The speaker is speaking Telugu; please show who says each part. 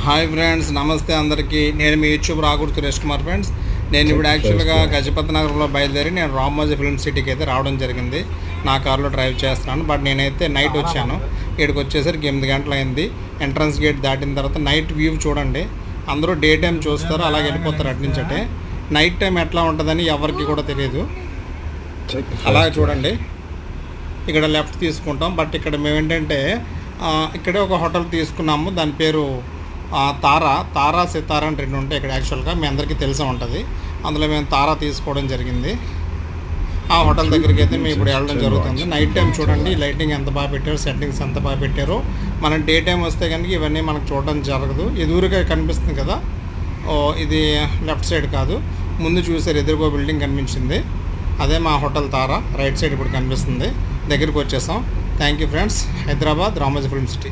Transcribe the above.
Speaker 1: హాయ్ ఫ్రెండ్స్, నమస్తే అందరికీ. నేను మీ యూట్యూబ్ రాకూడదు సురేష్ కుమార్. ఫ్రెండ్స్, నేను ఇప్పుడు యాక్చువల్గా గజపతి నగరంలో బయలుదేరి నేను రామోజీ ఫిల్మ్ సిటీకి అయితే రావడం జరిగింది. నా కార్లో డ్రైవ్ చేస్తున్నాను. బట్ నేనైతే నైట్ వచ్చాను. ఇక్కడికి వచ్చేసరికి 8 గంటలు అయింది. ఎంట్రన్స్ గేట్ దాటిన తర్వాత నైట్ వ్యూ చూడండి. అందరూ డే టైం చూస్తారు, అలాగే వెళ్ళిపోతారు అటు నుంచి. అంటే నైట్ టైం ఎట్లా ఉంటుందని ఎవరికి కూడా తెలియదు. అలాగే చూడండి, ఇక్కడ లెఫ్ట్ తీసుకుంటాం. బట్ ఇక్కడ మేము ఏంటంటే ఇక్కడే ఒక హోటల్ తీసుకున్నాము. దాని పేరు తారా సితారా అని 2 ఉంటాయి ఇక్కడ. యాక్చువల్గా మీ అందరికీ తెలిసే ఉంటుంది. అందులో మేము తారా తీసుకోవడం జరిగింది. ఆ హోటల్ దగ్గరికి అయితే మేము ఇప్పుడు వెళ్ళడం జరుగుతుంది. నైట్ టైం చూడండి, లైటింగ్ ఎంత బాగా పెట్టారు, సెట్టింగ్స్ ఎంత బాగా పెట్టారు. మనం డే టైం వస్తే కనుక ఇవన్నీ మనకు చూడడం జరగదు. ఎదురుగా కనిపిస్తుంది కదా, ఇది లెఫ్ట్ సైడ్ కాదు, ముందు చూసారు ఎదురుగో బిల్డింగ్ కనిపించింది, అదే మా హోటల్ తారా. రైట్ సైడ్ ఇప్పుడు కనిపిస్తుంది. దగ్గరికి వచ్చేసాం. Thank you friends. Hyderabad Ramoji film city.